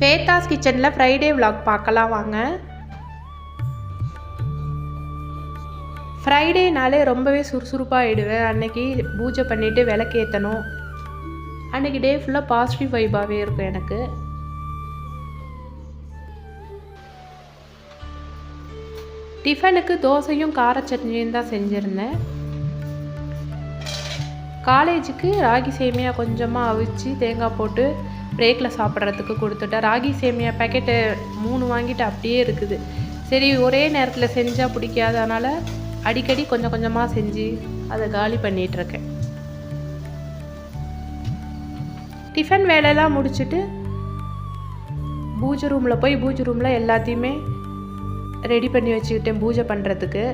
ஸ்வேதாஸ் கிச்சனில் Friday vlog பார்க்கலாம் வாங்க. ஃப்ரைடேனாலே ரொம்பவே சுறுசுறுப்பாக ஆகிடுவேன். அன்றைக்கி பூஜை பண்ணிவிட்டு விளக்கேற்றணும். அன்றைக்கி டே ஃபுல்லாக பாசிட்டிவ் வைபாகவே இருக்கும் எனக்கு. டிஃபனுக்கு தோசையும் கார சட்னியும் தான் செஞ்சுருந்தேன். காலேஜுக்கு ராகி சேமியா கொஞ்சமாக அவிச்சு தேங்காய் போட்டு பிரேக்கில் சாப்பிட்றதுக்கு கொடுத்துட்டேன். ராகி சேமியா பேக்கெட்டு 3 வாங்கிட்டு அப்படியே இருக்குது. சரி ஒரே நேரத்தில் செஞ்சால் பிடிக்காதனால அடிக்கடி கொஞ்சம் கொஞ்சமாக செஞ்சு அதை காலி பண்ணிகிட்ருக்கேன். டிஃபன் வேலையெல்லாம் முடிச்சுட்டு பூஜை ரூமில் எல்லாத்தையுமே ரெடி பண்ணி வச்சுக்கிட்டேன் பூஜை பண்ணுறதுக்கு.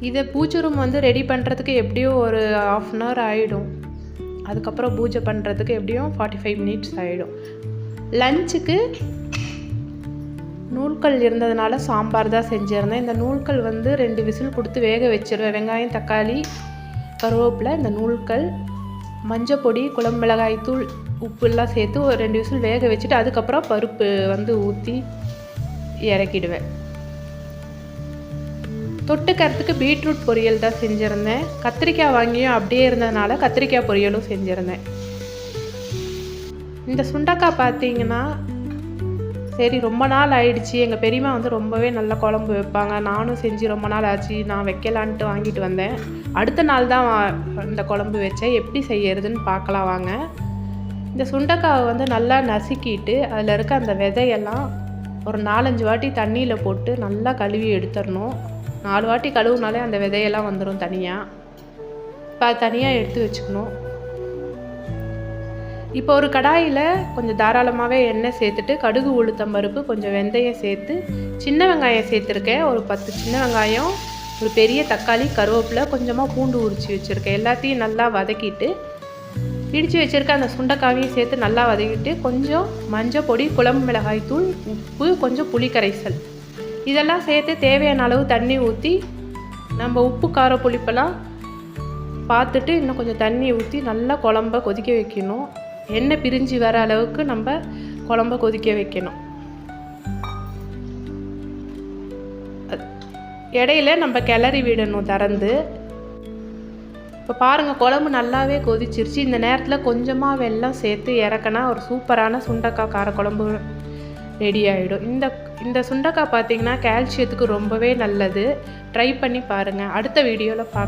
இதை பூஜை ரூம் ரெடி பண்ணுறதுக்கு எப்படியும் ஒரு 1/2 hour ஆகிடும். அதுக்கப்புறம் பூஜை பண்ணுறதுக்கு எப்படியும் 45 minutes ஆகிடும். லஞ்சுக்கு நூல்கல் இருந்ததுனால சாம்பார் தான் செஞ்சுருந்தேன். இந்த நூல்கல் 2 விசில் கொடுத்து வேக வச்சிருவேன். வெங்காயம், தக்காளி, கருவேப்பிலை, இந்த நூல்கல், மஞ்சள் பொடி, குழம்பு மிளகாய் தூள், உப்புலாம் சேர்த்து ஒரு 2 விசில் வேக வச்சுட்டு அதுக்கப்புறம் பருப்பு ஊற்றி இறக்கிடுவேன். தொட்டுக்கிறதுக்கு பீட்ரூட் பொரியல் தான் செஞ்சுருந்தேன். கத்திரிக்காய் வாங்கியும் அப்படியே இருந்ததுனால கத்திரிக்காய் பொரியலும் செஞ்சுருந்தேன். இந்த சுண்டக்காய் பார்த்தீங்கன்னா சரி ரொம்ப நாள் ஆயிடுச்சு. எங்கள் பெரியம்மா ரொம்பவே நல்ல குழம்பு வைப்பாங்க. நானும் செஞ்சு ரொம்ப நாள் ஆச்சு, நான் வைக்கலான்ட்டு வாங்கிட்டு வந்தேன். அடுத்த நாள் தான் இந்த குழம்பு வச்சேன். எப்படி செய்யறதுன்னு பார்க்கலாம் வாங்க. இந்த சுண்டக்காவை நல்லா நசுக்கிட்டு அதில் இருக்க அந்த விதையெல்லாம் ஒரு 4-5 வாட்டி தண்ணியில் போட்டு நல்லா கழுவி எடுத்துடணும். 4 வாட்டி கழுவுனாலே அந்த விதையெல்லாம் வந்துடும் தனியாக. இப்போ தனியாக எடுத்து வச்சுக்கணும். இப்போ ஒரு கடாயில் கொஞ்சம் தாராளமாகவே எண்ணெய் சேர்த்துட்டு கடுகு, உளுத்தம் பருப்பு, கொஞ்சம் வெந்தயம் சேர்த்து சின்ன வெங்காயம் சேர்த்துருக்கேன். ஒரு 10 சின்ன வெங்காயம், ஒரு பெரிய தக்காளி, கருவேப்பிலை, கொஞ்சமாக பூண்டு உரித்து வச்சுருக்கேன். எல்லாத்தையும் நல்லா வதக்கிட்டு இடித்து வச்சுருக்க அந்த சுண்டைக்காவையும் சேர்த்து நல்லா வதக்கிட்டு கொஞ்சம் மஞ்சள் பொடி, குழம்பு மிளகாய் தூள், உப்பு, கொஞ்சம் புளி கரைசல் இதெல்லாம் சேர்த்து தேவையான அளவு தண்ணி ஊற்றி நம்ம உப்பு கார புளிப்பெல்லாம் பார்த்துட்டு இன்னும் கொஞ்சம் தண்ணி ஊற்றி நல்லா குழம்ப கொதிக்க வைக்கணும். எண்ணெய் பிரிஞ்சு வர அளவுக்கு நம்ம குழம்ப கொதிக்க வைக்கணும். இடையில நம்ம கிளறி விடணும் திறந்து. இப்போ பாருங்கள் குழம்பு நல்லாவே கொதிச்சிருச்சு. இந்த நேரத்தில் கொஞ்சமாக வெல்லம் சேர்த்து இறக்கினா ஒரு சூப்பரான சுண்டைக்காய் காரக்குழம்பு ரெடி ஆகிடும். இந்த சுண்டைக்காய் பார்த்திங்கன்னா கால்சியத்துக்கு ரொம்பவே நல்லது. ட்ரை பண்ணி பாருங்கள். அடுத்த வீடியோவில் பார்க்கலாம்.